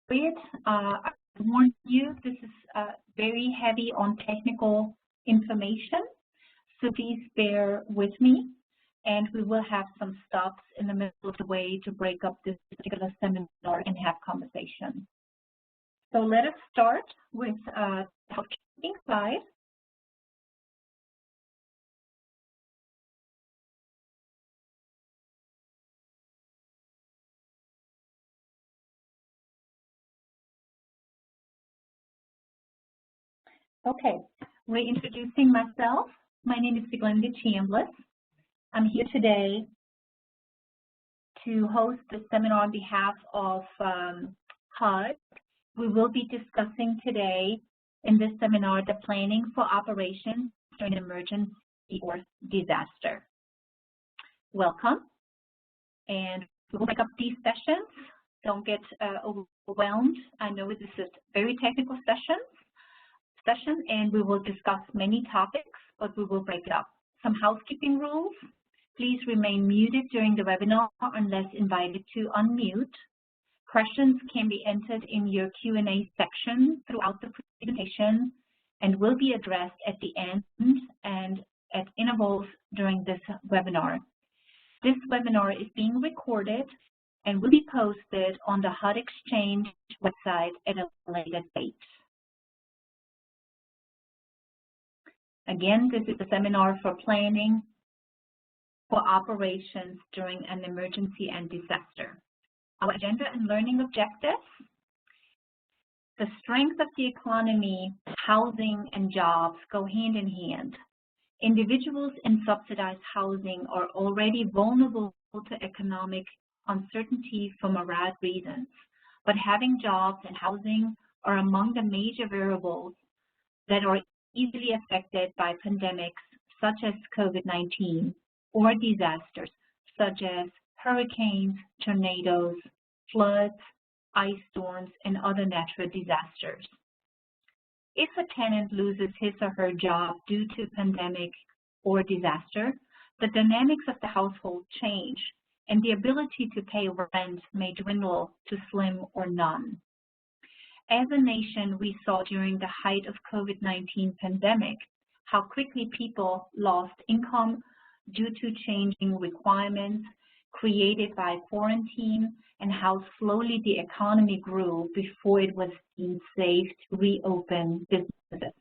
Myriad. I warn you, this is very heavy on technical information, so please bear with me, and we will have some stops in the middle of the way to break up this particular seminar and have conversation. So let us start with the housekeeping slide. Okay, reintroducing myself. My name is Siglinde Chambliss. I'm here today to host the seminar on behalf of HUD. We will be discussing today in this seminar the planning for operations during an emergency or disaster. Welcome, and we will pick up these sessions. Don't get overwhelmed. I know this is a very technical session, and we will discuss many topics, but we will break it up. Some housekeeping rules. Please remain muted during the webinar unless invited to unmute. Questions can be entered in your Q&A section throughout the presentation and will be addressed at the end and at intervals during this webinar. This webinar is being recorded and will be posted on the HUD Exchange website at a later date. Again, this is a seminar for planning for operations during an emergency and disaster. Our agenda and learning objectives: the strength of the economy, housing, and jobs go hand in hand. Individuals in subsidized housing are already vulnerable to economic uncertainty for myriad reasons, but having jobs and housing are among the major variables that are easily affected by pandemics such as COVID-19 or disasters such as hurricanes, tornadoes, floods, ice storms, and other natural disasters. If a tenant loses his or her job due to pandemic or disaster, the dynamics of the household change, and the ability to pay rent may dwindle to slim or none. As a nation, we saw during the height of COVID-19 pandemic how quickly people lost income due to changing requirements created by quarantine, and how slowly the economy grew before it was deemed safe to reopen businesses.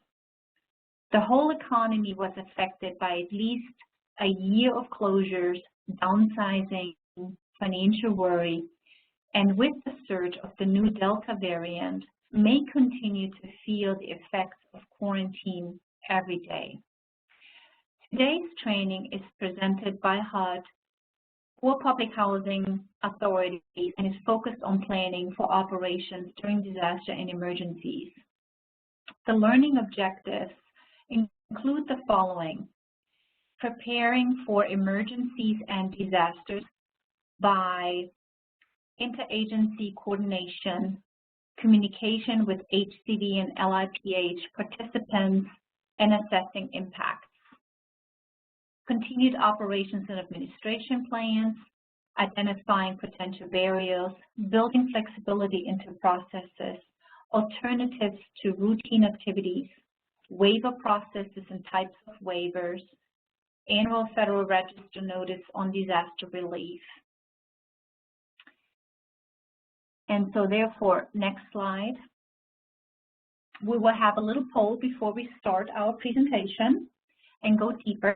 The whole economy was affected by at least a year of closures, downsizing, financial worry, and with the surge of the new Delta variant, may continue to feel the effects of quarantine every day. Today's training is presented by HUD for public housing authorities and is focused on planning for operations during disaster and emergencies. The learning objectives include the following: preparing for emergencies and disasters by interagency coordination, communication with HCV and LIPH participants, and assessing impacts. Continued operations and administration plans, identifying potential barriers, building flexibility into processes, alternatives to routine activities, waiver processes and types of waivers, annual Federal Register notice on disaster relief. And so therefore, next slide. We will have a little poll before we start our presentation and go deeper.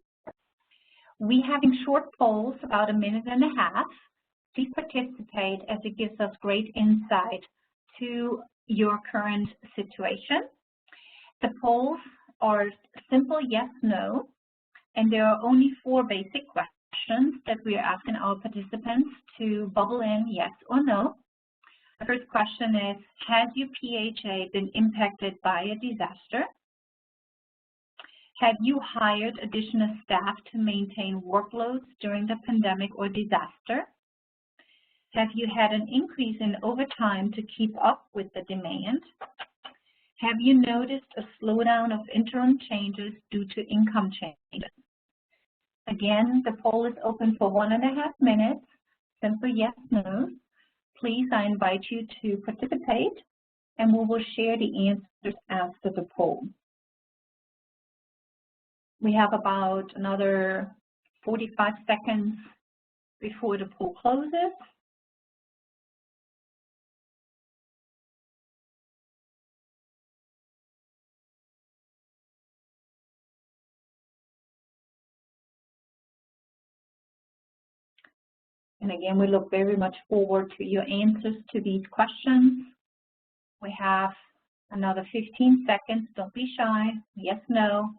We're having short polls, about a minute and a half. Please participate, as it gives us great insight to your current situation. The polls are simple yes, no, and there are only 4 basic questions that we are asking our participants to bubble in yes or no. The first question is, has your PHA been impacted by a disaster? Have you hired additional staff to maintain workloads during the pandemic or disaster? Have you had an increase in overtime to keep up with the demand? Have you noticed a slowdown of interim changes due to income changes? Again, the poll is open for 1.5 minutes. Simple yes, no. please, I invite you to participate, and we will share the answers after the poll. We have about another 45 seconds before the poll closes. And again, we look very much forward to your answers to these questions. We have another 15 seconds. Don't be shy. Yes, no.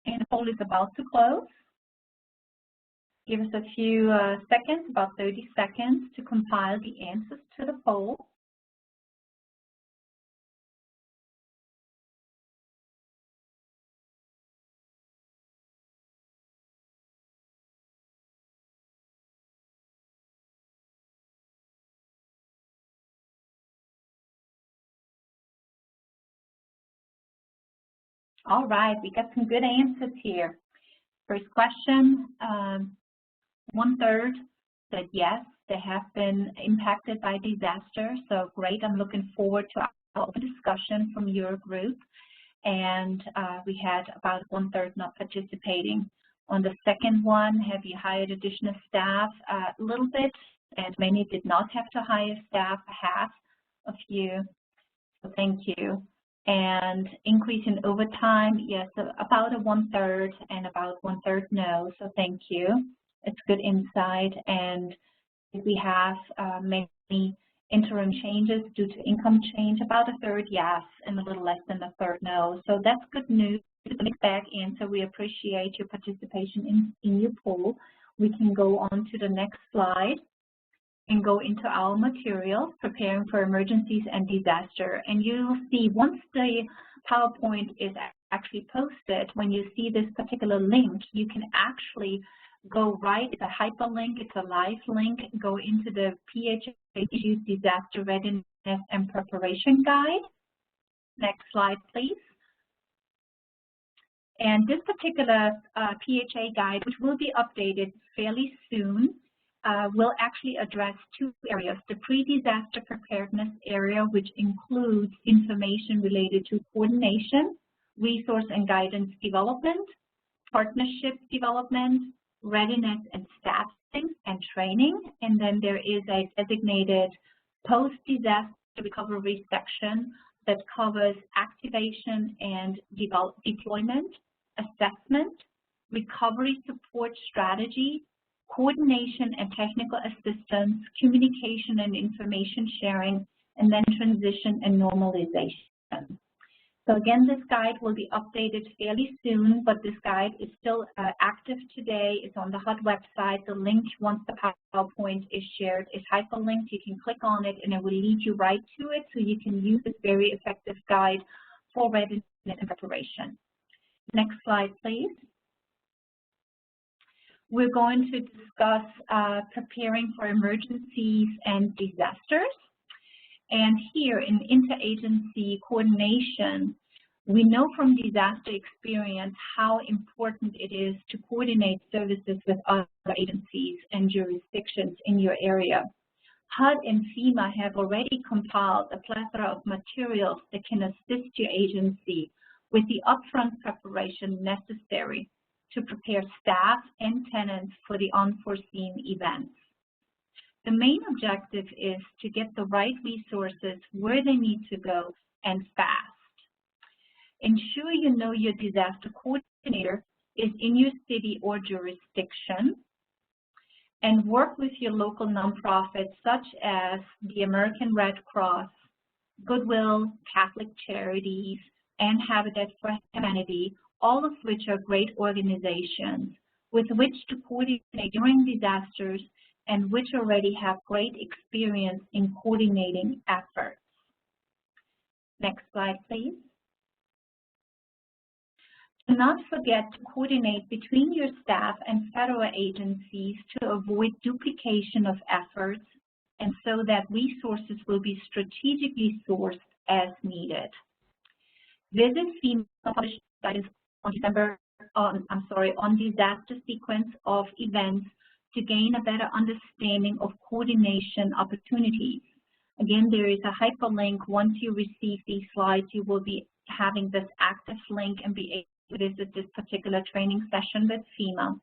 And the poll is about to close. Give us a few seconds, about 30 seconds, to compile the answers to the poll. All right, we got some good answers here. First question, 1/3 said yes, they have been impacted by disaster. So great, I'm looking forward to our discussion from your group. And we had about 1/3 not participating. On the second one, have you hired additional staff? A little bit, and many did not have to hire staff, half of you. So thank you. And increase in overtime, yes, about a 1/3 and about 1/3 no, so thank you. It's good insight. And if we have many interim changes due to income change, about a 1/3 yes and a little less than a 1/3 no. So that's good news. It's a mixed bag answer. We appreciate your participation in your poll. We can go on to the next slide and go into our materials, preparing for emergencies and disaster. And you'll see once the PowerPoint is actually posted, when you see this particular link, you can actually go right, it's a hyperlink, it's a live link, go into the PHA Disaster Readiness and Preparation Guide. Next slide, please. And this particular PHA guide, which will be updated fairly soon, will actually address two areas: the pre-disaster preparedness area, which includes information related to coordination, resource and guidance development, partnership development, readiness and staffing and training. And then there is a designated post-disaster recovery section that covers activation and deployment, assessment, recovery support strategy, coordination and technical assistance, communication and information sharing, and then transition and normalization. So again, this guide will be updated fairly soon, but this guide is still active today. It's on the HUD website. The link, once the PowerPoint is shared, is hyperlinked. You can click on it and it will lead you right to it, so you can use this very effective guide for readiness and preparation. Next slide, please. We're going to discuss preparing for emergencies and disasters. And here in interagency coordination, we know from disaster experience how important it is to coordinate services with other agencies and jurisdictions in your area. HUD and FEMA have already compiled a plethora of materials that can assist your agency with the upfront preparation necessary to prepare staff and tenants for the unforeseen events. The main objective is to get the right resources where they need to go and fast. Ensure you know your disaster coordinator is in your city or jurisdiction, and work with your local nonprofits such as the American Red Cross, Goodwill, Catholic Charities, and Habitat for Humanity, all of which are great organizations with which to coordinate during disasters and which already have great experience in coordinating efforts. Next slide, please. Do not forget to coordinate between your staff and federal agencies to avoid duplication of efforts, and so that resources will be strategically sourced as needed. Visit FEMA published guidance on disaster sequence of events to gain a better understanding of coordination opportunities. Again, there is a hyperlink. Once you receive these slides, you will be having this active link and be able to visit this particular training session with FEMA.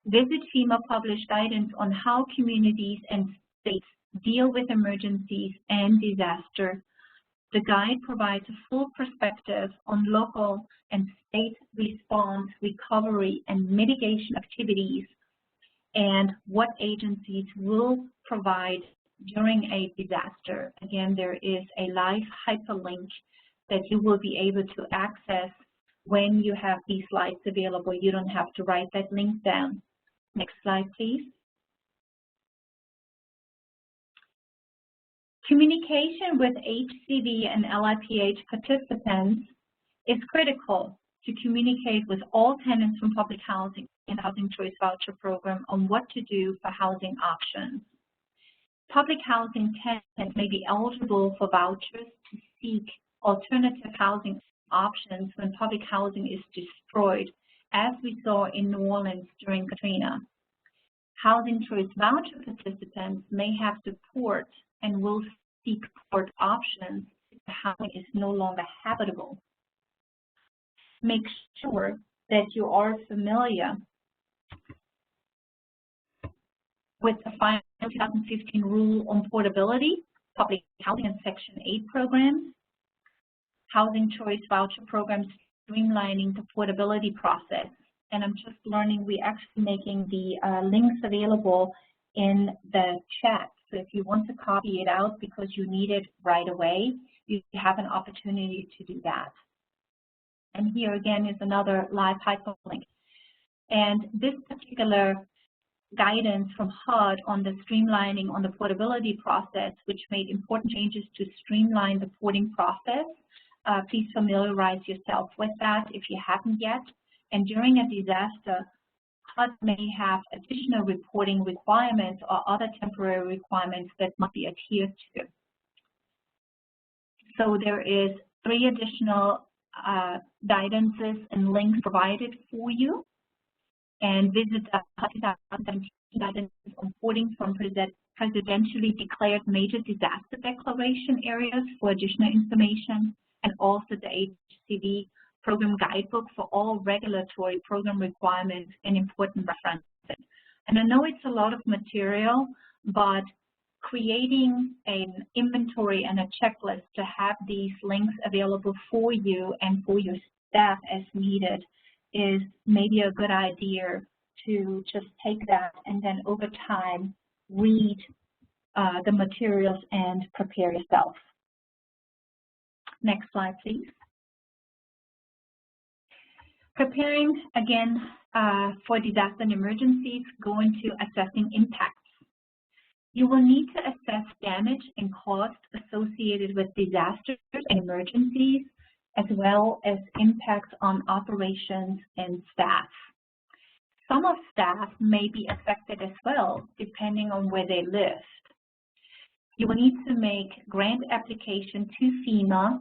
Visit FEMA published guidance on how communities and states deal with emergencies and disaster. The guide provides a full perspective on local and state response, recovery, and mitigation activities, and what agencies will provide during a disaster. Again, there is a live hyperlink that you will be able to access when you have these slides available. You don't have to write that link down. Next slide, please. Communication with HCV and LIPH participants is critical to communicate with all tenants from public housing and Housing Choice Voucher Program on what to do for housing options. Public housing tenants may be eligible for vouchers to seek alternative housing options when public housing is destroyed, as we saw in New Orleans during Katrina. Housing Choice Voucher participants may have support and will seek support options if the housing is no longer habitable. Make sure that you are familiar with the final 2015 rule on portability, public housing and Section 8 programs, Housing Choice Voucher programs streamlining the portability process. And I'm just learning we're actually making the links available in the chat. So if you want to copy it out because you need it right away, you have an opportunity to do that. And here again is another live hyperlink. And this particular guidance from HUD on the streamlining on the portability process, which made important changes to streamline the porting process. Please familiarize yourself with that if you haven't yet. And during a disaster, HUD may have additional reporting requirements or other temporary requirements that must be adhered to. So there is 3 additional guidances and links provided for you. And visit the 2017 guidance on porting from presidentially declared major disaster declaration areas for additional information, and also the HCV program guidebook for all regulatory program requirements and important references. And I know it's a lot of material, but creating an inventory and a checklist to have these links available for you and for your staff as needed is maybe a good idea to just take that and then over time read the materials and prepare yourself. Next slide, please. Preparing, again, for disaster and emergencies, go into assessing impacts. You will need to assess damage and cost associated with disasters and emergencies, as well as impacts on operations and staff. Some of staff may be affected as well, depending on where they live. You will need to make grant application to FEMA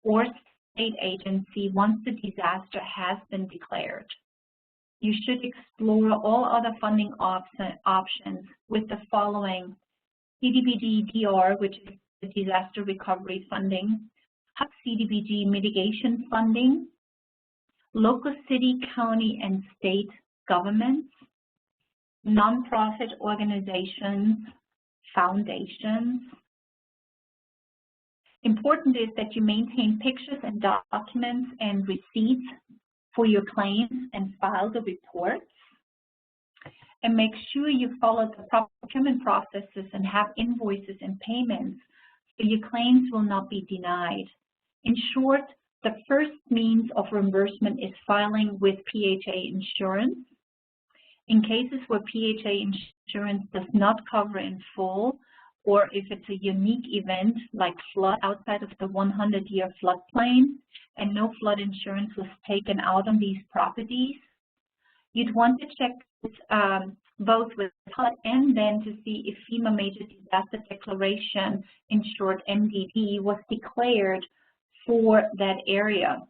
or state agency once the disaster has been declared. You should explore all other funding options with the following: CDBG-DR, which is the disaster recovery funding, CDBG mitigation funding, local city, county, and state governments, nonprofit organizations, foundations. Important is that you maintain pictures and documents and receipts for your claims and file the reports. And make sure you follow the proper procurement processes and have invoices and payments so your claims will not be denied. In short, the first means of reimbursement is filing with PHA insurance. In cases where PHA insurance does not cover in full, or if it's a unique event like flood outside of the 100-year floodplain and no flood insurance was taken out on these properties, you'd want to check with both with HUD and then to see if FEMA Major Disaster Declaration, in short MDD, was declared for that area.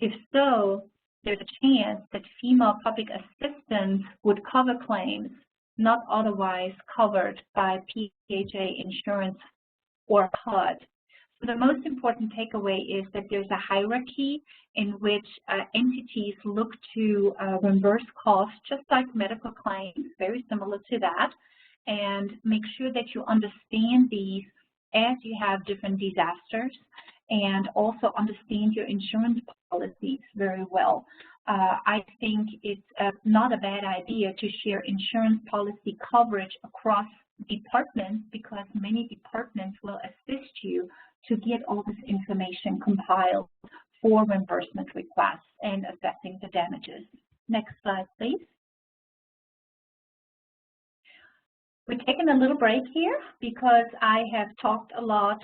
If so, there's a chance that FEMA public assistance would cover claims not otherwise covered by PHA insurance or HUD. So the most important takeaway is that there's a hierarchy in which entities look to reimburse costs, just like medical claims, very similar to that, and make sure that you understand these as you have different disasters, and also understand your insurance policies very well. I think it's not a bad idea to share insurance policy coverage across departments, because many departments will assist you to get all this information compiled for reimbursement requests and assessing the damages. Next slide, please. We're taking a little break here because I have talked a lot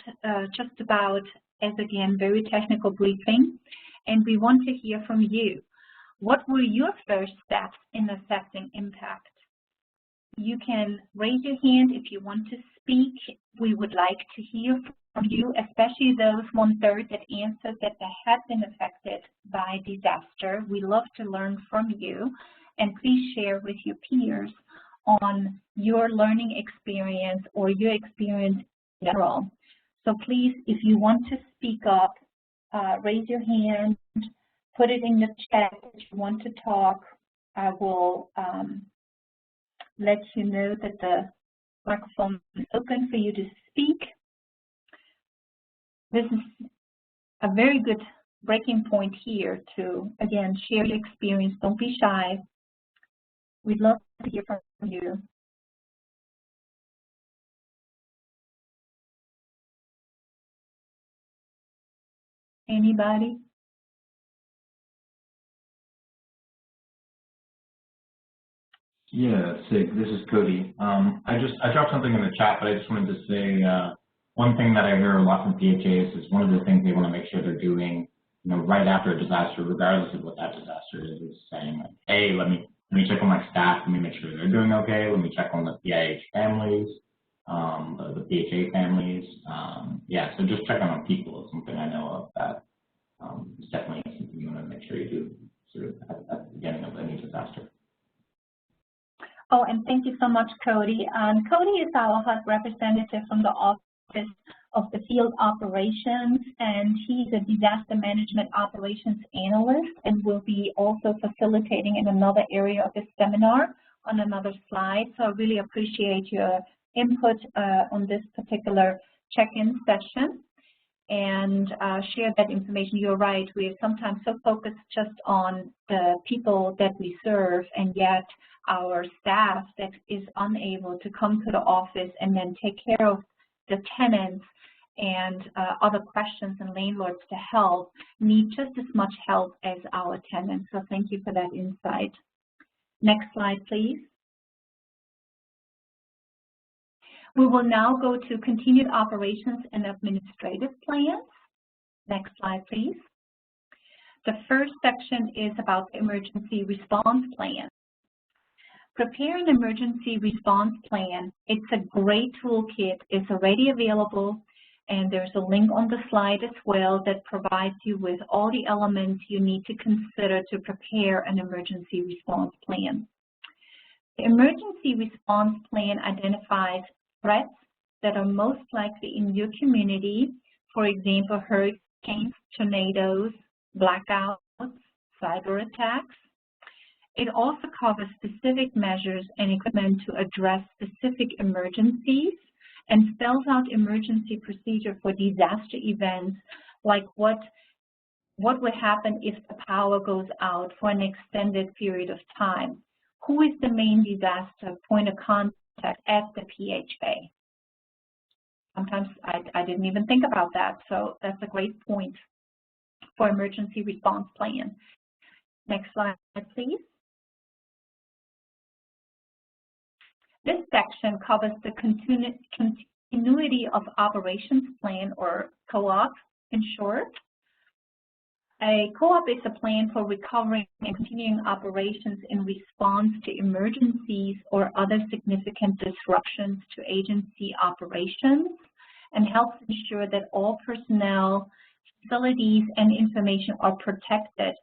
just about, as again, very technical briefing, and we want to hear from you. What were your first steps in assessing impact? You can raise your hand if you want to speak. We would like to hear from you, especially those 1/3 that answered that they had been affected by disaster. We love to learn from you, and please share with your peers on your learning experience or your experience in general. So please, if you want to speak up, raise your hand, put it in the chat if you want to talk. I will let you know that the microphone is open for you to speak. This is a very good breaking point here to, again, share your experience. Don't be shy. We'd love to hear from you. Anybody? Yeah, Sig, this is Cody. I dropped something in the chat, but I just wanted to say one thing that I hear a lot from PHAs is one of the things they want to make sure they're doing, right after a disaster, regardless of what that disaster is saying, like, hey, let me check on my staff, let me make sure they're doing okay, let me check on the PIH families, the PHA families. Yeah, so just checking on people is something I know of that is definitely something you want to make sure you do sort of at the beginning of any disaster. Oh, and thank you so much, Cody. Cody is our HUD representative from the Office of the Field Operations, and he's a disaster management operations analyst and will be also facilitating in another area of this seminar on another slide. So I really appreciate your input on this particular check-in session, and share that information. You're right, we are sometimes so focused just on the people that we serve, and yet our staff that is unable to come to the office and then take care of the tenants and other questions and landlords to help need just as much help as our tenants. So thank you for that insight. Next slide, please. We will now go to continued operations and administrative plans. Next slide, please. The first section is about the emergency response plan. Prepare an emergency response plan. It's a great toolkit. It's already available, and there's a link on the slide as well that provides you with all the elements you need to consider to prepare an emergency response plan. The emergency response plan identifies threats that are most likely in your community, for example, hurricanes, tornadoes, blackouts, cyber attacks. It also covers specific measures and equipment to address specific emergencies and spells out emergency procedure for disaster events, like what would happen if the power goes out for an extended period of time. Who is the main disaster point of contact at the PHA? Sometimes I didn't even think about that, so that's a great point for emergency response plan. Next slide, please. This section covers the continuity of operations plan, or COOP in short. A co-op is a plan for recovering and continuing operations in response to emergencies or other significant disruptions to agency operations, and helps ensure that all personnel, facilities, and information are protected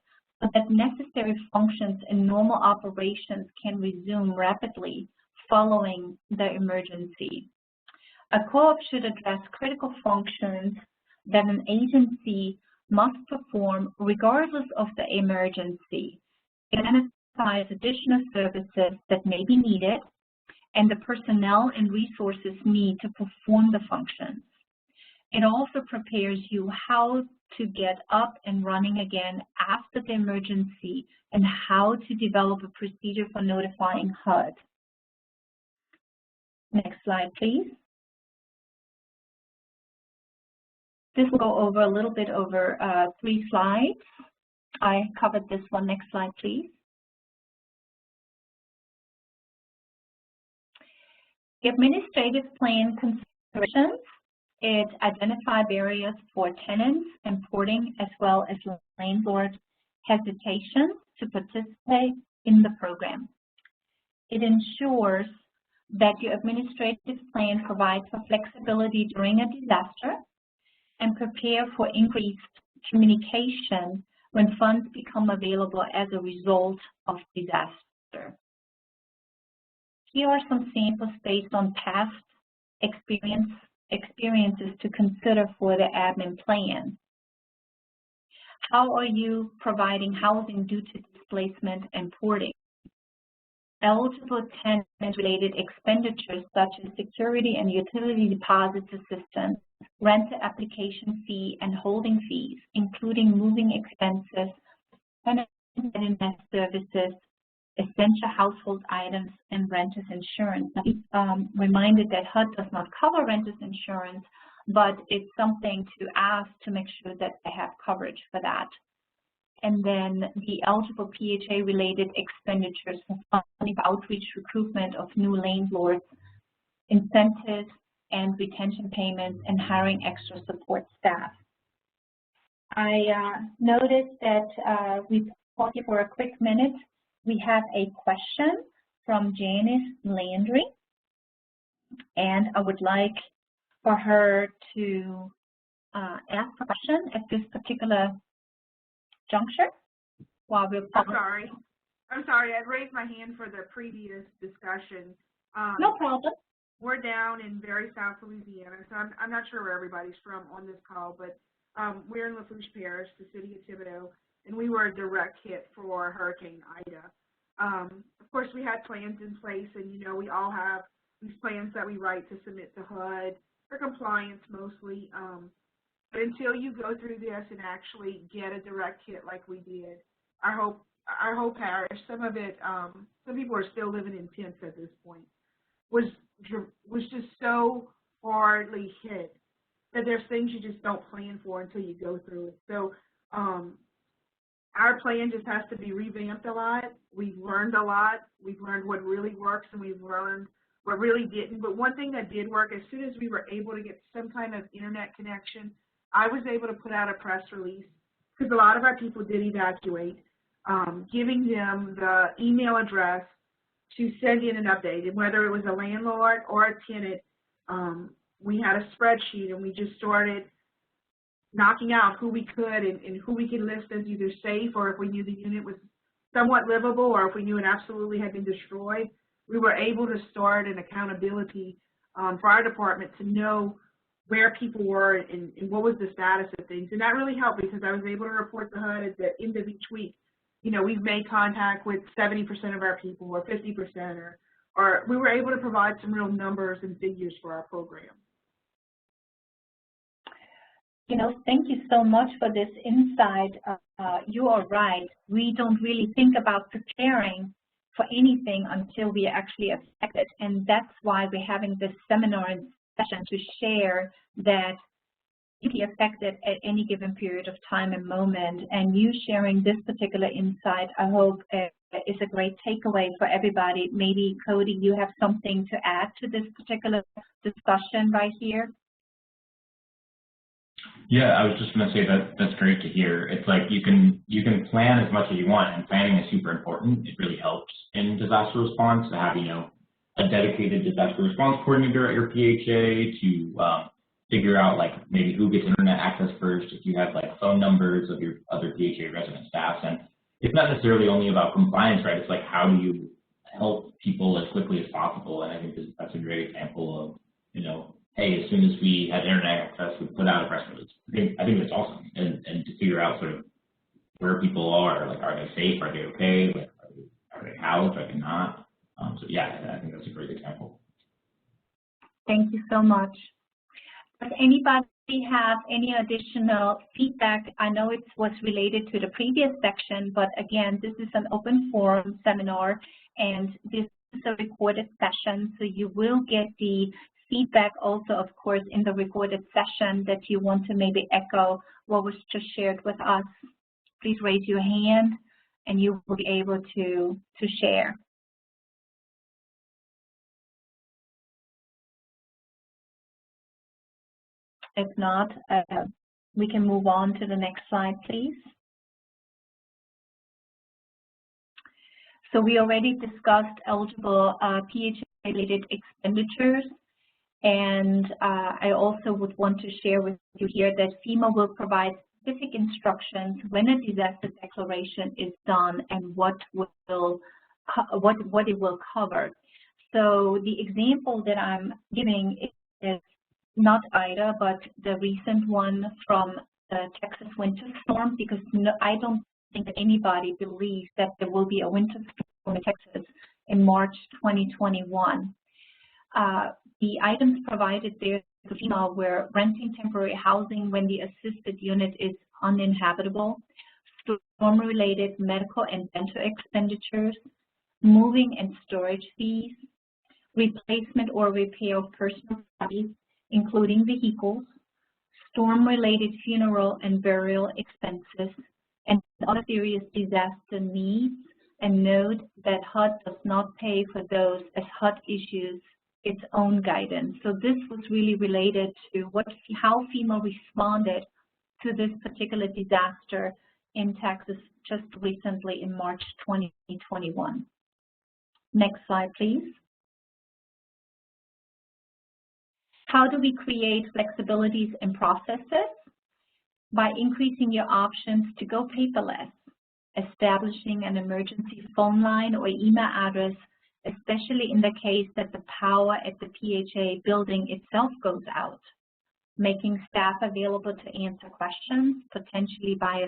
so that necessary functions in normal operations can resume rapidly following the emergency. A co-op should address critical functions that an agency must perform regardless of the emergency. It identifies additional services that may be needed and the personnel and resources need to perform the functions. It also prepares you how to get up and running again after the emergency and how to develop a procedure for notifying HUD. Next slide, please. This will go over a little bit over 3 slides. I covered this one. Next slide, please. The administrative plan considerations, it identifies barriers for tenants importing as well as landlord hesitation to participate in the program. It ensures that your administrative plan provides for flexibility during a disaster and prepare for increased communication when funds become available as a result of disaster. Here are some samples based on past experiences to consider for the admin plan. How are you providing housing due to displacement and porting? Eligible tenant-related expenditures such as security and utility deposits assistance, rent application fee and holding fees, including moving expenses, tenant internet services, essential household items, and renters insurance. Now, reminded that HUD does not cover renters insurance, but it's something to ask to make sure that they have coverage for that. And then the eligible PHA-related expenditures for funding outreach, recruitment of new landlords, incentives and retention payments, and hiring extra support staff. I noticed that we paused here for a quick minute. We have a question from Janice Landry, and I would like for her to ask a question at this particular juncture while we're I'm sorry, I'd raised my hand for the previous discussion. No problem. We're down in very South Louisiana, so I'm not sure where everybody's from on this call, but we're in Lafourche Parish, the city of Thibodaux, and we were a direct hit for Hurricane Ida. Of course, we had plans in place, and you know, we all have these plans that we write to submit to HUD for compliance mostly. But until you go through this and actually get a direct hit like we did, our whole parish, some of it, some people are still living in tents at this point, was just so hardly hit that there's things you just don't plan for until you go through it. So our plan just has to be revamped a lot. We've learned a lot. We've learned what really works, and we've learned what really didn't. But one thing that did work, as soon as we were able to get some kind of internet connection, I was able to put out a press release, because a lot of our people did evacuate, giving them the email address to send in an update. And whether it was a landlord or a tenant, we had a spreadsheet, and we just started knocking out who we could and who we could list as either safe, or if we knew the unit was somewhat livable, or if we knew it absolutely had been destroyed. We were able to start an accountability for our department to know where people were and what was the status of things. And that really helped, because I was able to report to HUD at the end of each week, you know, we've made contact with 70% of our people, or 50%, or we were able to provide some real numbers and figures for our program. You know, thank you so much for this insight. You are right. We don't really think about preparing for anything until we are actually affected. And that's why we're having this seminar and session to share that you can be affected at any given period of time and moment. And you sharing this particular insight, I hope, is a great takeaway for everybody. Maybe, Cody, you have something to add to this particular discussion right here? Yeah, I was just going to say that that's great to hear. It's like you can plan as much as you want, and planning is super important. It really helps in disaster response to have, you know, a dedicated disaster response coordinator at your PHA to figure out like maybe who gets internet access first, if you have like phone numbers of your other PHA resident staffs. And it's not necessarily only about compliance, right? It's like how do you help people as quickly as possible? And I think that's a great example of, you know, hey, as soon as we had internet access, we put out a press release. I think that's awesome. And to figure out sort of where people are, like, are they safe? Are they okay? Like, are they housed? Are they not? So yeah, I think that's a great example. Thank you so much. Does anybody have any additional feedback? I know it was related to the previous section, but again, this is an open forum seminar, and this is a recorded session, so you will get the feedback also, of course, in the recorded session that you want to maybe echo what was just shared with us. Please raise your hand, and you will be able to share. If not, we can move on to the next slide, please. So we already discussed eligible PHA-related expenditures, and I also would want to share with you here that FEMA will provide specific instructions when a disaster declaration is done and what it will cover. So the example that I'm giving is not Ida, but the recent one from the Texas winter storm, because I don't think that anybody believes that there will be a winter storm in Texas in March 2021. The items provided there to FEMA were renting temporary housing when the assisted unit is uninhabitable, storm-related medical and dental expenditures, moving and storage fees, replacement or repair of personal property, including vehicles, storm-related funeral and burial expenses, and other serious disaster needs. And note that HUD does not pay for those as HUD issues its own guidance. So this was really related to how FEMA responded to this particular disaster in Texas just recently in March 2021. Next slide, please. How do we create flexibilities in processes? By increasing your options to go paperless, establishing an emergency phone line or email address, especially in the case that the power at the PHA building itself goes out, making staff available to answer questions, potentially by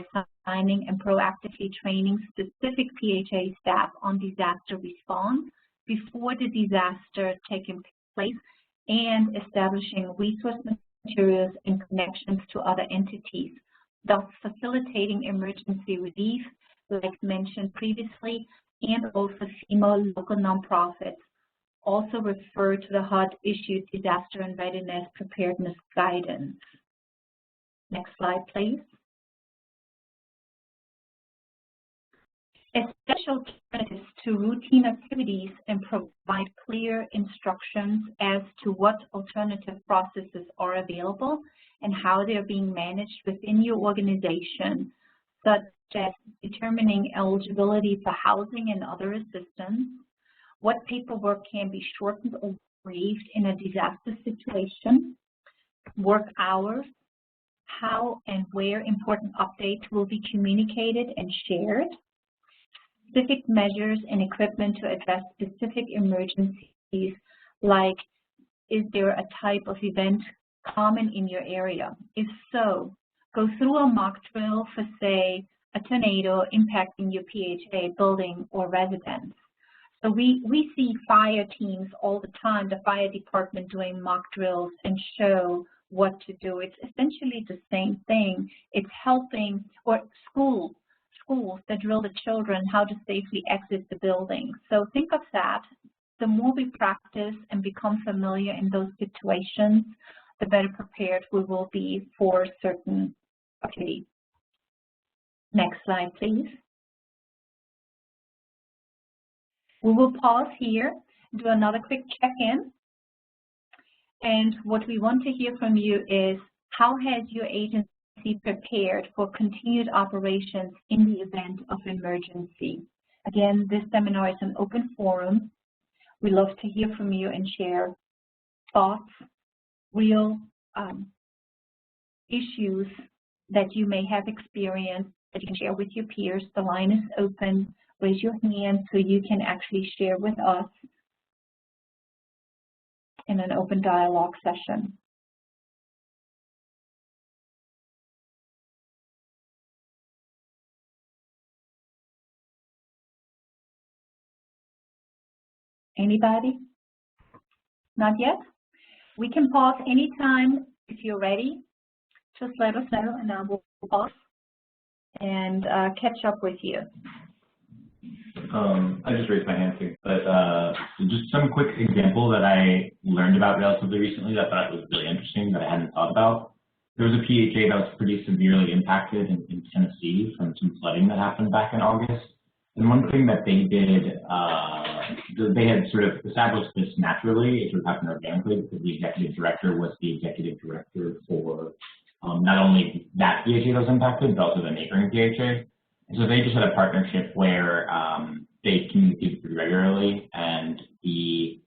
assigning and proactively training specific PHA staff on disaster response before the disaster taking place, and establishing resource materials and connections to other entities, thus facilitating emergency relief, like mentioned previously, and also FEMA local nonprofits also refer to the HUD-issued Disaster and Readiness Preparedness Guidance. Next slide, please. Special alternatives to routine activities and provide clear instructions as to what alternative processes are available and how they are being managed within your organization, such as determining eligibility for housing and other assistance, what paperwork can be shortened or waived in a disaster situation, work hours, how and where important updates will be communicated and shared, specific measures and equipment to address specific emergencies, like is there a type of event common in your area? If so, go through a mock drill for, say, a tornado impacting your PHA building or residence. So we see fire teams all the time, the fire department doing mock drills and show what to do. It's essentially the same thing. It's helping, or schools that drill the children how to safely exit the building. So think of that. The more we practice and become familiar in those situations, the better prepared we will be for certain activities. Next slide, please. We will pause here, do another quick check-in. And what we want to hear from you is, how has your agency prepared for continued operations in the event of emergency. Again, this seminar is an open forum. We love to hear from you and share thoughts, real issues that you may have experienced that you can share with your peers. The line is open. Raise your hand so you can actually share with us in an open dialogue session. Anybody? Not yet? We can pause anytime if you're ready. Just let us know and I will pause and catch up with you. I just raised my hand too, but just some quick example that I learned about relatively recently that I thought was really interesting that I hadn't thought about. There was a PHA that was pretty severely impacted in Tennessee from some flooding that happened back in August. And one thing that they did, they had sort of established this naturally, it sort of happened organically because the executive director was the executive director for not only that PHA that was impacted, but also the neighboring PHA. And so they just had a partnership where they communicated pretty regularly, and the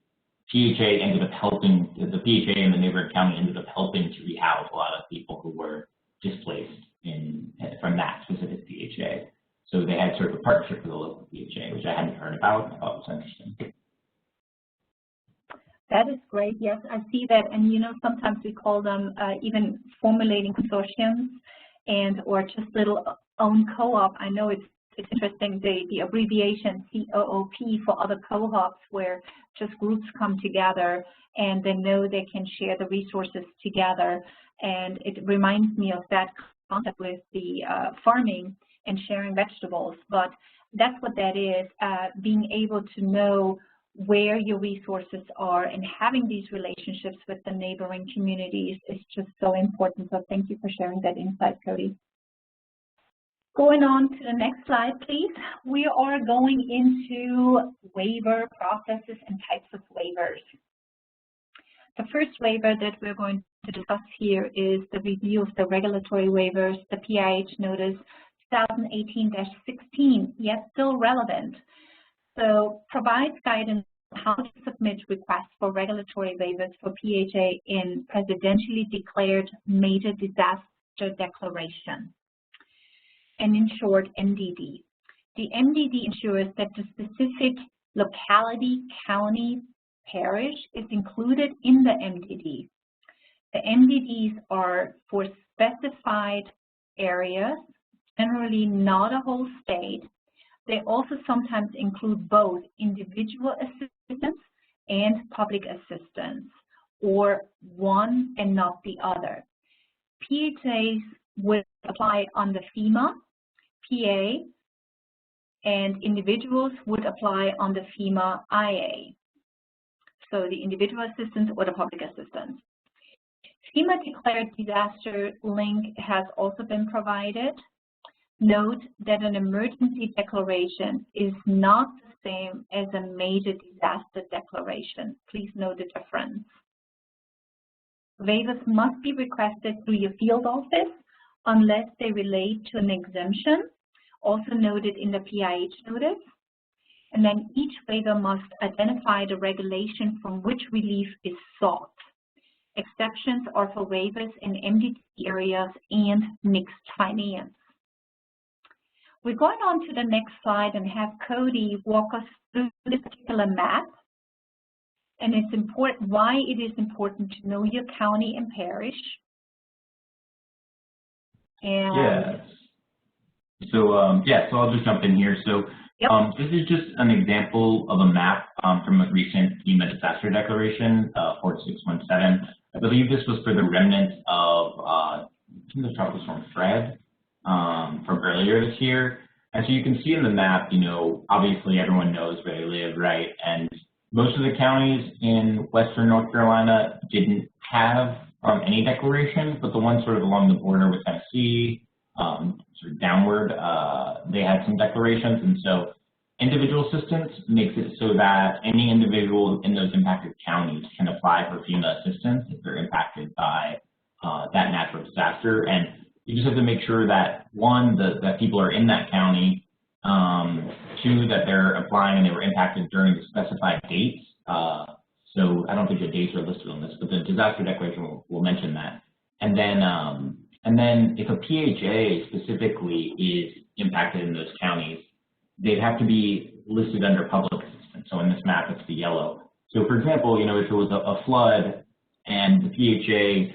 PHA ended up helping, the PHA and the neighboring county ended up helping to rehouse a lot of people who were displaced from that specific PHA. So they had sort of a partnership with the local PHA, which I hadn't heard about. I thought was interesting. That is great. Yes, I see that. And, you know, sometimes we call them even formulating consortiums and or just little own co-op. I know it's interesting, the abbreviation COOP for other co-ops where just groups come together and they know they can share the resources together. And it reminds me of that concept with the farming and sharing vegetables, but that's what that is, being able to know where your resources are and having these relationships with the neighboring communities is just so important. So thank you for sharing that insight, Cody. Going on to the next slide, please. We are going into waiver processes and types of waivers. The first waiver that we're going to discuss here is the review of the regulatory waivers, the PIH notice 2018-16, yet still relevant. So provides guidance on how to submit requests for regulatory waivers for PHA in presidentially declared major disaster declaration, and in short, MDD. The MDD ensures that the specific locality, county, parish is included in the MDD. The MDDs are for specified areas, generally not a whole state. They also sometimes include both individual assistance and public assistance, or one and not the other. PHAs would apply on the FEMA, PA, and individuals would apply on the FEMA IA. So the individual assistance or the public assistance. FEMA declared disaster link has also been provided. Note that an emergency declaration is not the same as a major disaster declaration. Please note the difference. Waivers must be requested through your field office unless they relate to an exemption, also noted in the PIH notice. And then each waiver must identify the regulation from which relief is sought. Exceptions are for waivers in MDD areas and mixed finance. We're going on to the next slide and have Cody walk us through this particular map. And it's important, why it is important to know your county and parish. And yes. So so I'll just jump in here. So yep. This is just an example of a map from a recent FEMA disaster declaration, 4617. I believe this was for the remnant of the tropical storm Fred from earlier this year. And so you can see in the map, you know, obviously everyone knows where they live, right? And most of the counties in Western North Carolina didn't have any declaration, but the ones sort of along the border with Tennessee, sort of downward, they had some declarations. And so individual assistance makes it so that any individual in those impacted counties can apply for FEMA assistance if they're impacted by that natural disaster. And you just have to make sure that, one, that people are in that county, two, that they're applying and they were impacted during the specified dates. So I don't think the dates are listed on this, but the disaster declaration will mention that. And then if a PHA specifically is impacted in those counties, they'd have to be listed under public assistance. So in this map, it's the yellow. So for example, if it was a flood and the PHA,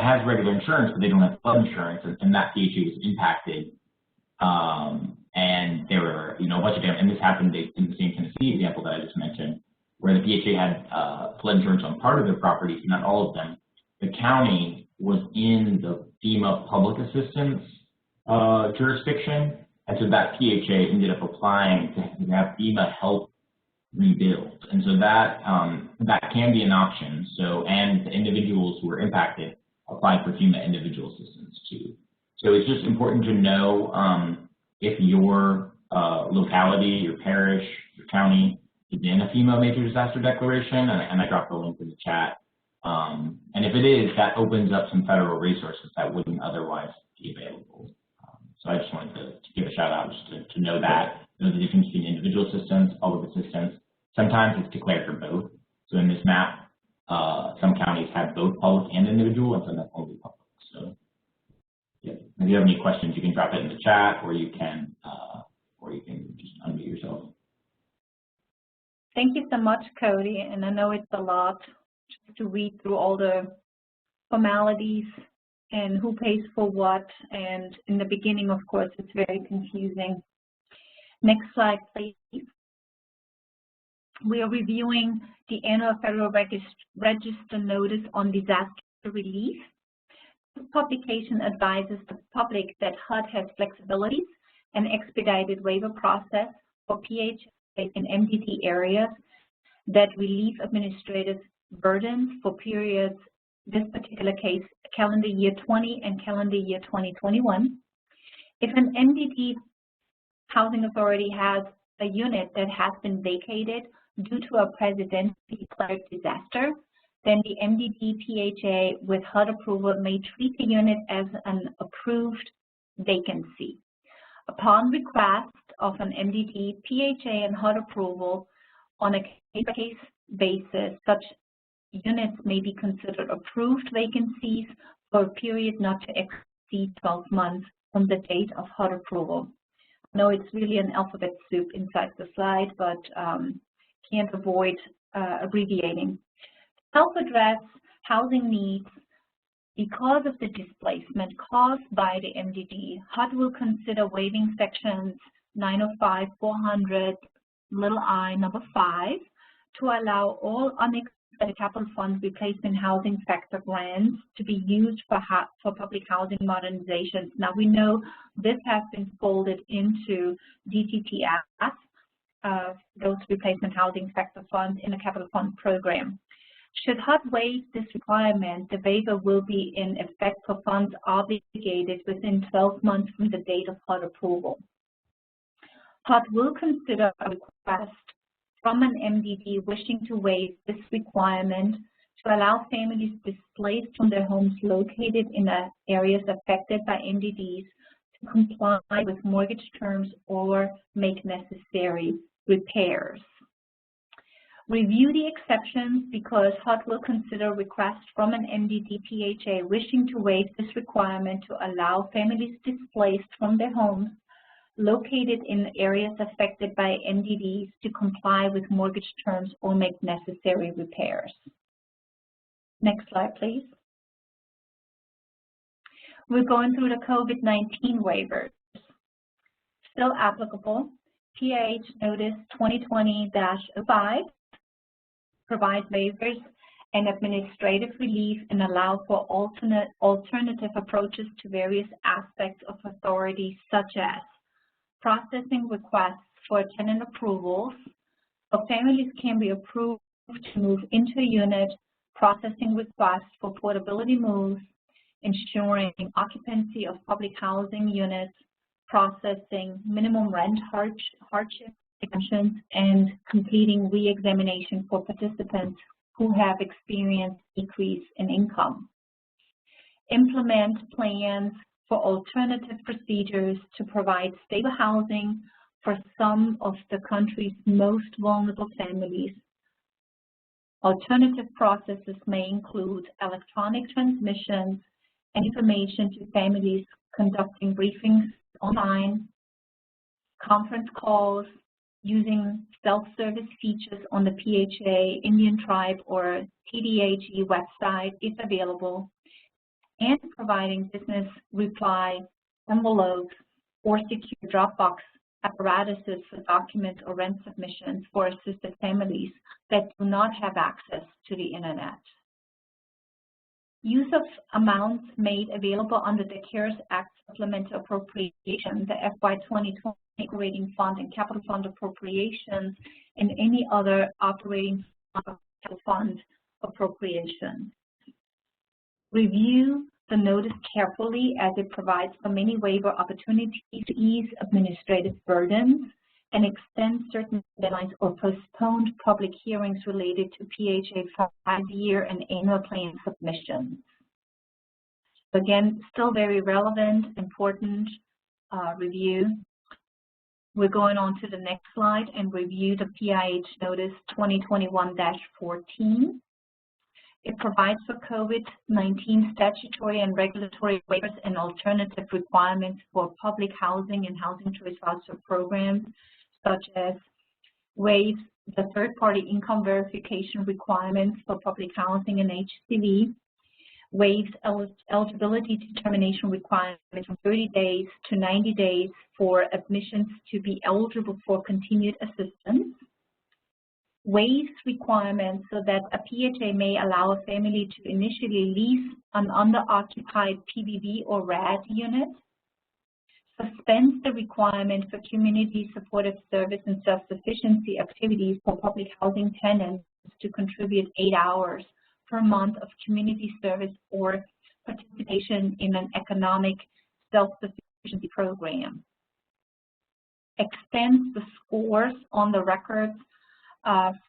has regular insurance, but they don't have flood insurance, and that PHA was impacted, and there were, a bunch of damage, and this happened in the same Tennessee example that I just mentioned, where the PHA had flood insurance on part of their properties, not all of them. The county was in the FEMA public assistance jurisdiction, and so that PHA ended up applying to have FEMA help rebuild, and so that can be an option. So, and the individuals who were impacted applied for FEMA individual assistance too. So it's just important to know if your locality, your parish, your county is in a FEMA major disaster declaration, and I dropped the link in the chat. And if it is, that opens up some federal resources that wouldn't otherwise be available. So I just wanted to give a shout out just to know that, know the difference between individual assistance, public assistance. Sometimes it's declared for both. So in this map, some counties have both public and individual, and some have only public. So yeah, if you have any questions, you can drop it in the chat, or you can just unmute yourself. Thank you so much, Cody. And I know it's a lot just to read through all the formalities and who pays for what. And in the beginning, of course, it's very confusing. Next slide, please. We are reviewing the annual Federal Register Notice on Disaster Relief. This publication advises the public that HUD has flexibilities and expedited waiver process for PHA in MDD areas that relieve administrative burdens for periods, this particular case, calendar year 20 and calendar year 2021. If an MDD housing authority has a unit that has been vacated due to a presidentially declared disaster, then the MDD PHA with HUD approval may treat the unit as an approved vacancy. Upon request of an MDD PHA and HUD approval on a case-by-case basis, such units may be considered approved vacancies for a period not to exceed 12 months from the date of HUD approval. I know it's really an alphabet soup inside the slide, but can't avoid abbreviating. To help address housing needs because of the displacement caused by the MDD, HUD will consider waiving sections 905-400 I number 5 to allow all unexpended capital fund replacement housing factor grants to be used for public housing modernizations. Now we know this has been folded into DCTF, those replacement housing factor funds in the capital fund program. Should HUD waive this requirement, the waiver will be in effect for funds obligated within 12 months from the date of HUD approval. HUD will consider a request from an MDD wishing to waive this requirement to allow families displaced from their homes located in the areas affected by MDDs to comply with mortgage terms or make necessary repairs. Review the exceptions because HUD will consider requests from an MDD PHA wishing to waive this requirement to allow families displaced from their homes located in areas affected by MDDs to comply with mortgage terms or make necessary repairs. Next slide, please. We're going through the COVID-19 waivers. Still applicable. PH Notice 2020-05 provides waivers and administrative relief and allow for alternative approaches to various aspects of authority, such as processing requests for tenant approvals, so families can be approved to move into a unit, processing requests for portability moves, ensuring occupancy of public housing units, processing minimum rent hardship exemptions, and completing re-examination for participants who have experienced decrease in income. Implement plans for alternative procedures to provide stable housing for some of the country's most vulnerable families. Alternative processes may include electronic transmissions and information to families, conducting briefings online, conference calls, using self-service features on the PHA, Indian Tribe, or TDAG website if available, and providing business reply envelopes or secure Dropbox apparatuses for document or rent submissions for assisted families that do not have access to the internet. Use of amounts made available under the CARES Act Supplemental Appropriation, the FY 2020 Operating Fund and Capital Fund appropriations, and any other operating fund appropriation. Review the notice carefully as it provides for many waiver opportunities to ease administrative burdens and extend certain deadlines or postpone public hearings related to PHA 5-year and annual plan submissions. Again, still very relevant, important review. We're going on to the next slide and review the PIH Notice 2021-14. It provides for COVID-19 statutory and regulatory waivers and alternative requirements for public housing and housing choice voucher programs, such as waives the third-party income verification requirements for public housing and HCV, waives eligibility determination requirements from 30 days to 90 days for admissions to be eligible for continued assistance, waives requirements so that a PHA may allow a family to initially lease an under-occupied PBB or RAD unit, suspends the requirement for community supportive service and self-sufficiency activities for public housing tenants to contribute 8 hours per month of community service or participation in an economic self-sufficiency program, extends the scores on the records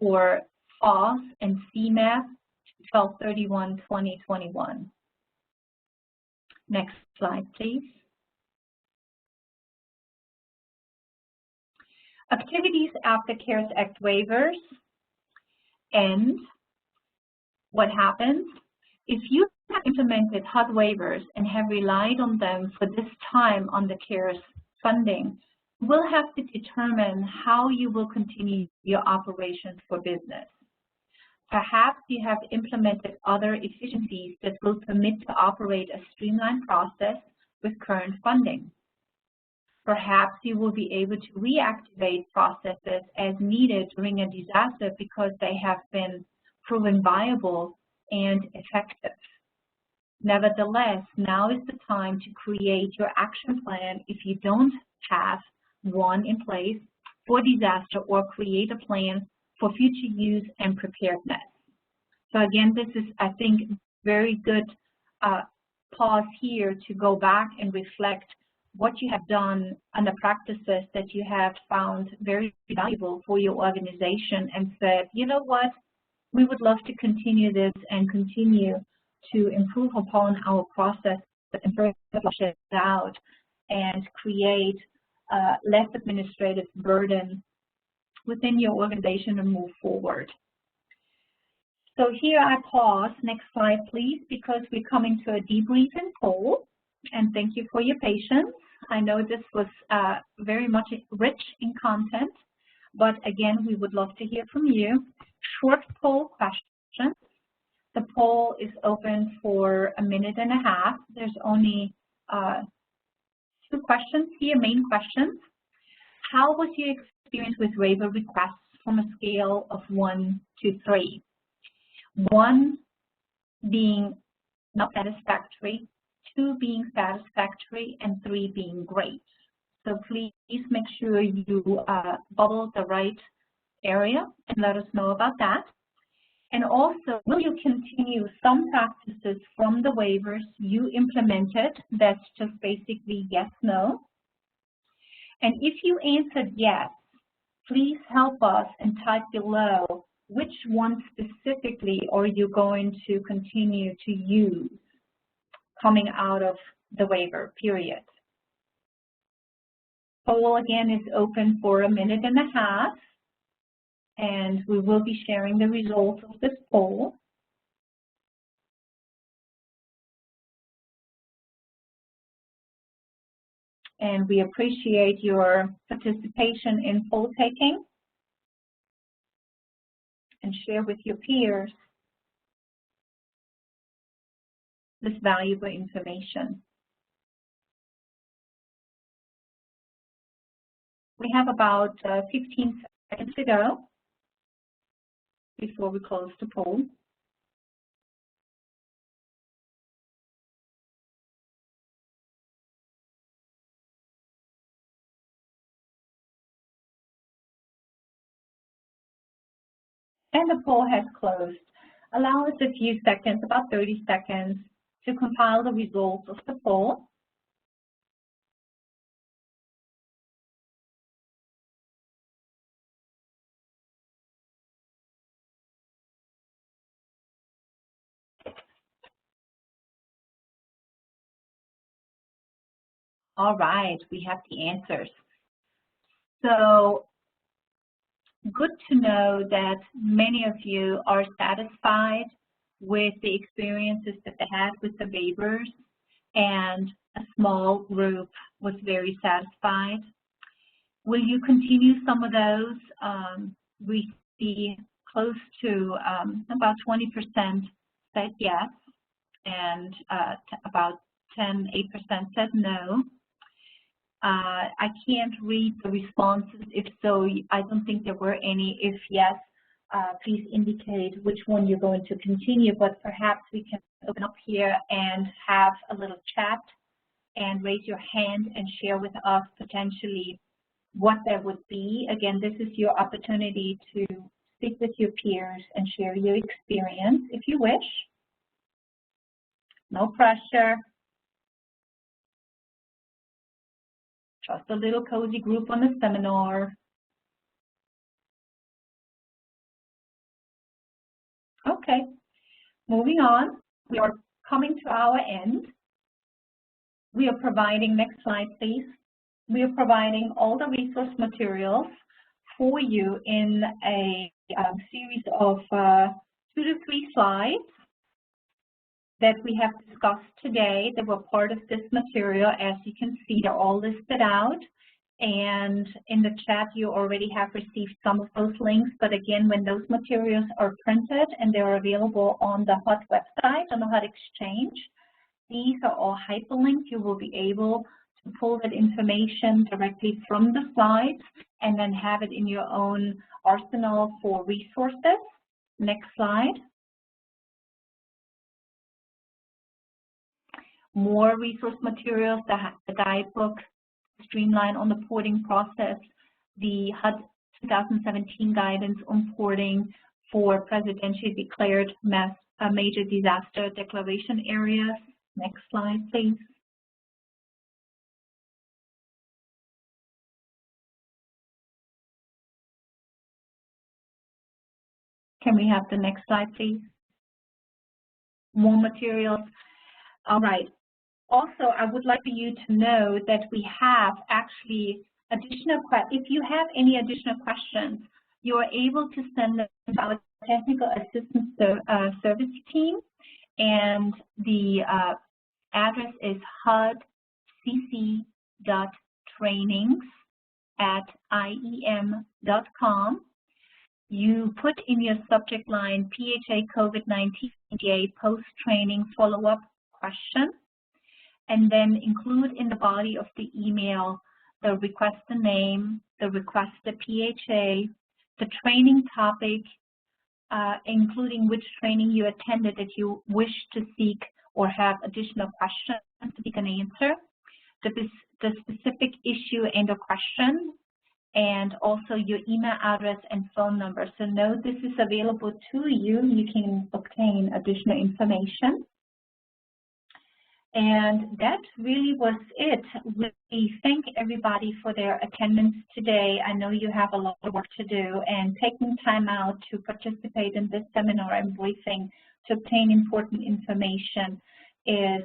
for FOSS and CMAP to 12/31/2021. Next slide, please. Activities after CARES Act waivers end. What happens? If you have implemented HUD waivers and have relied on them for this time on the CARES funding, you will have to determine how you will continue your operations for business. Perhaps you have implemented other efficiencies that will permit to operate a streamlined process with current funding. Perhaps you will be able to reactivate processes as needed during a disaster because they have been proven viable and effective. Nevertheless, now is the time to create your action plan if you don't have one in place for disaster, or create a plan for future use and preparedness. So again, this is, I think, very good pause here to go back and reflect what you have done and the practices that you have found very valuable for your organization, and said, you know what, we would love to continue this and continue to improve upon our process and further flesh it out and create less administrative burden within your organization and move forward. So here I pause, next slide please, because we're coming to a debrief and poll, and thank you for your patience. I know this was very much rich in content, but again, we would love to hear from you. Short poll questions. The poll is open for 1.5 minutes. There's only 2 questions here, main questions. How was your experience with waiver requests from a scale of 1 to 3? 1 being not satisfactory, 2 being satisfactory, and 3 being great. So please make sure you bubble the right area and let us know about that. And also, will you continue some practices from the waivers you implemented? That's just basically yes, no. And if you answered yes, please help us and type below which one specifically are you going to continue to use coming out of the waiver, period. Poll again is open for 1.5 minutes, and we will be sharing the results of this poll. And we appreciate your participation in poll taking, and share with your peers this valuable information. We have about 15 seconds to go before we close the poll. And the poll has closed. Allow us a few seconds, about 30 seconds, to compile the results of the poll. All right, we have the answers. So good to know that many of you are satisfied with the experiences that they had with the waivers, and a small group was very satisfied. Will you continue some of those? We see close to about 20% said yes, and about 8% said no. I can't read the responses. If so, I don't think there were any. If yes, please indicate which one you're going to continue, but perhaps we can open up here and have a little chat and raise your hand and share with us potentially what that would be. Again, this is your opportunity to speak with your peers and share your experience if you wish. No pressure. Just a little cozy group on the seminar. Okay, moving on. We are coming to our end. We are providing, next slide please. We are providing all the resource materials for you in a series of 2 to 3 slides that we have discussed today that were part of this material. As you can see, they're all listed out, and in the chat you already have received some of those links. But again, when those materials are printed and they're available on the HUD website, on the HUD Exchange, these are all hyperlinked. You will be able to pull that information directly from the slides and then have it in your own arsenal for resources. Next slide. More resource materials, the guidebook, Streamline on the porting process, the HUD 2017 guidance on porting for presidentially declared major disaster declaration areas. Next slide, please. Can we have the next slide, please? More materials. All right. Also, I would like for you to know that we have actually additional questions. If you have any additional questions, you are able to send them to our technical assistance service team, and the address is hudcc.trainings@iem.com. You put in your subject line PHA COVID-19 post-training follow-up question, and then include in the body of the email the requester name, the requester PHA, the training topic, including which training you attended that you wish to seek or have additional questions to seek an answer, the specific issue and a question, and also your email address and phone number. So note this is available to you. You can obtain additional information. And that really was it. We thank everybody for their attendance today. I know you have a lot of work to do, and taking time out to participate in this seminar and briefing to obtain important information is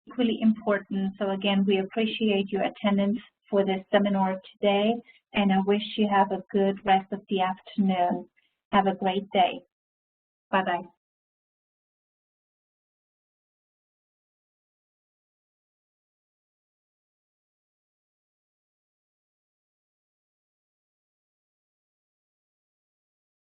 equally important. So again, we appreciate your attendance for this seminar today, and I wish you have a good rest of the afternoon. Have a great day. Bye-bye.